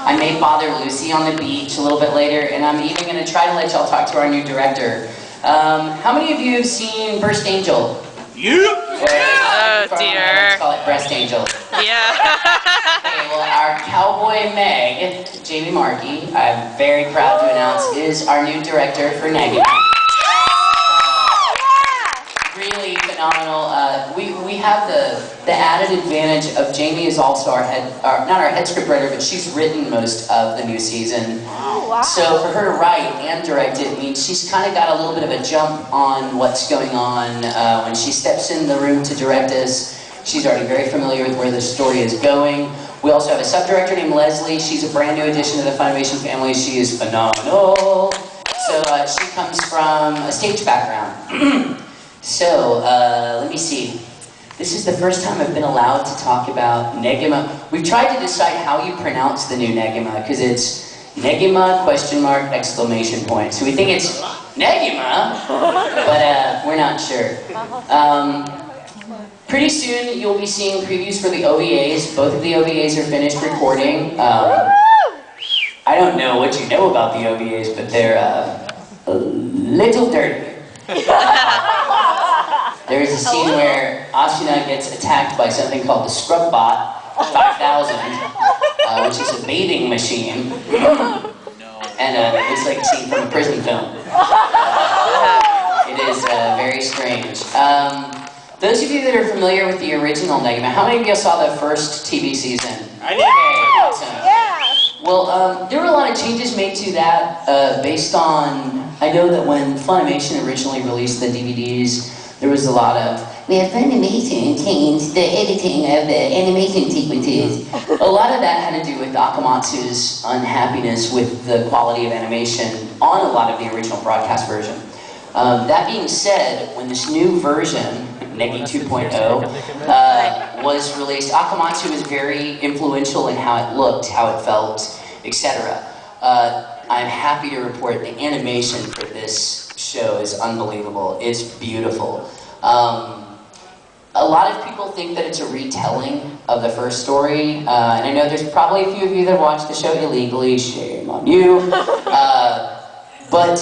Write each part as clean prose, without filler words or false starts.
I may bother Lucy on the beach a little bit later, and I'm even going to try to let y'all talk to our new director. How many of you have seen Burst Angel? Oh dear. Let's call it Breast Angel. Yeah. Okay, well, our cowboy Meg, Jamie Markey, I'm very proud to announce, is our new director for Negima. Really phenomenal. We have the added advantage of Jamie is also our not our head scriptwriter, but she's written most of the new season. Oh, wow. So for her to write and direct it means she's kind of got a little bit of a jump on what's going on. When she steps in the room to direct us, she's already very familiar with where the story is going. We also have a sub-director named Leslie. She's a brand new addition to the Funimation family. She is phenomenal. So she comes from a stage background. So, let me see. This is the first time I've been allowed to talk about Negima. We've tried to decide how you pronounce the new Negima, because it's Negima, ? Exclamation point. So we think it's Negima, but we're not sure. Pretty soon you'll be seeing previews for the OVAs. Both of the OVAs are finished recording. I don't know what you know about the OVAs, but they're a little dirty. There's a scene where Asuna gets attacked by something called the Scrub Bot 5000, which is a bathing machine. And it's like a scene from a prison film. It is very strange. Those of you that are familiar with the original Negima, how many of you saw the first TV season? I did. Okay, awesome. Yeah. Well, there were a lot of changes made to that based on, I know that when Funimation originally released the DVDs, there was a lot of, we have Funimation changed the editing of the animation sequences. A lot of that had to do with Akamatsu's unhappiness with the quality of animation on a lot of the original broadcast version. That being said, when this new version, Negi 2.0, was released, Akamatsu was very influential in how it looked, how it felt, etc. I'm happy to report the animation for this show is unbelievable. It's beautiful. A lot of people think that it's a retelling of the first story, and I know there's probably a few of you that watched the show illegally, shame on you. But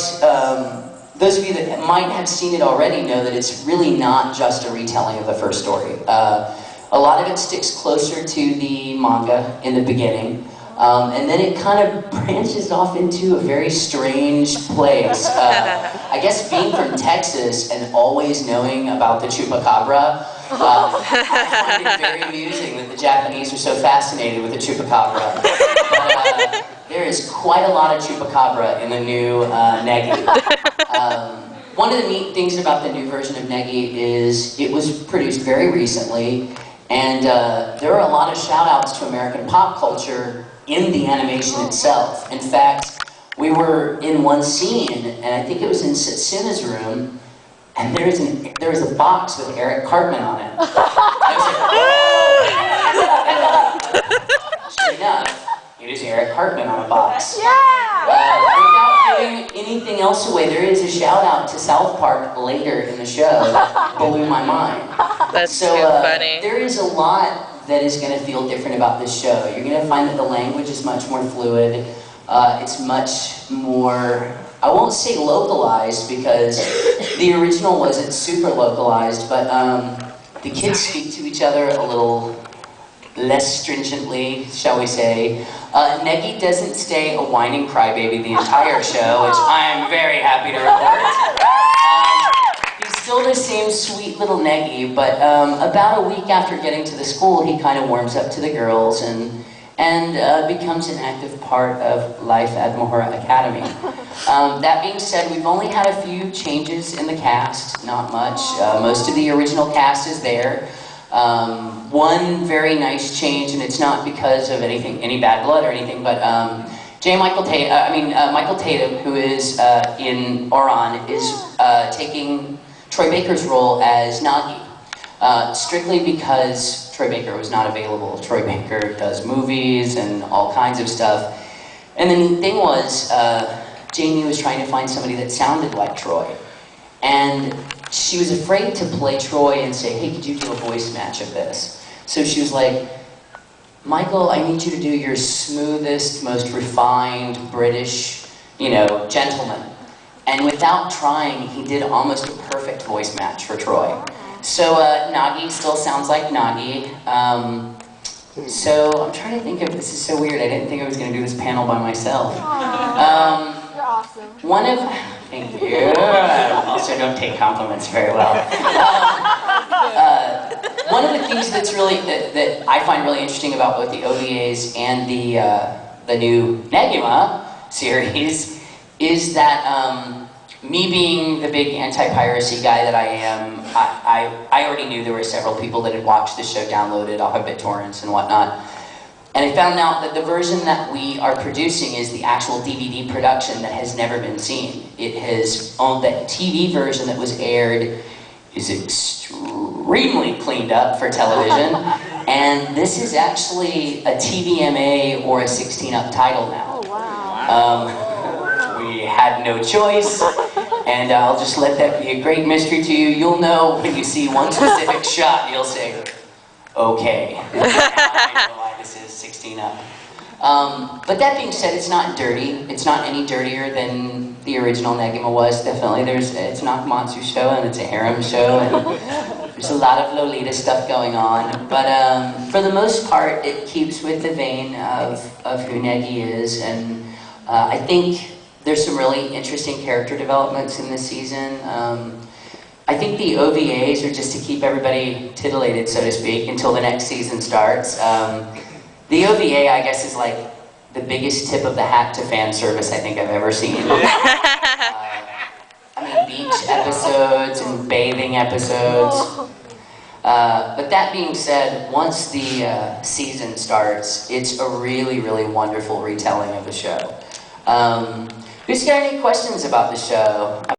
those of you that might have seen it already know that it's really not just a retelling of the first story. A lot of it sticks closer to the manga in the beginning. And then it kind of branches off into a very strange place. I guess being from Texas and always knowing about the chupacabra, I find it very amusing that the Japanese are so fascinated with the chupacabra. But, there is quite a lot of chupacabra in the new Negi. One of the neat things about the new version of Negi is it was produced very recently, and there are a lot of shout-outs to American pop culture in the animation itself. In fact, we were in one scene, and I think it was in Setsuna's room, and there was a box with Eric Cartman on it. Sure enough, it is Eric Cartman on a box. Yeah! Without giving anything else away, there is a shout out to South Park later in the show that blew my mind. That's too funny. There is a lot that is going to feel different about this show. You're going to find that the language is much more fluid. It's much more, I won't say localized because the original wasn't super localized, but the kids speak to each other a little less stringently, shall we say. Negi doesn't stay a whining crybaby the entire show, which I'm very happy to report. He's still the same sweet little Negi, but about a week after getting to the school, he kind of warms up to the girls and becomes an active part of life at Mohora Academy. That being said, we've only had a few changes in the cast, not much. Most of the original cast is there. One very nice change, and it's not because of any bad blood or anything, but Michael Tatum, who is in Oran, is taking Troy Baker's role as Nagi, strictly because Troy Baker was not available. Troy Baker does movies and all kinds of stuff. And the neat thing was, Jamie was trying to find somebody that sounded like Troy. And she was afraid to play Troy and say, hey, could you do a voice match of this? So she was like, Michael, I need you to do your smoothest, most refined British, gentleman. And without trying, he did almost a perfect voice match for Troy. So Nagi still sounds like Nagi. So I'm trying to think of, this is so weird, I didn't think I was going to do this panel by myself. You're awesome. Thank you. So don't take compliments very well. One of the things that's really, that I find really interesting about both the OVAs and the new Negima series is that me being the big anti-piracy guy that I am, I already knew there were several people that had watched the show, downloaded off of BitTorrents and whatnot. And I found out that the version that we are producing is the actual DVD production that has never been seen. It has, the TV version that was aired is extremely cleaned up for television. And this is actually a TVMA or a 16-up title now. Oh, wow. We had no choice, and I'll just let that be a great mystery to you. You'll know when you see one specific shot, you'll say, okay, now I know why this is 16 up. But that being said, it's not dirty. It's not any dirtier than the original Negima was, definitely. It's not a monster show, and it's a harem show, and there's a lot of Lolita stuff going on. But for the most part, it keeps with the vein of who Negi is, and I think there's some really interesting character developments in this season. I think the OVAs are just to keep everybody titillated, so to speak, until the next season starts. The OVA, I guess, is like the biggest tip of the hat to fan service I think I've ever seen. I mean, beach episodes and bathing episodes. But that being said, once the season starts, it's a really, really wonderful retelling of the show. Who's got any questions about the show?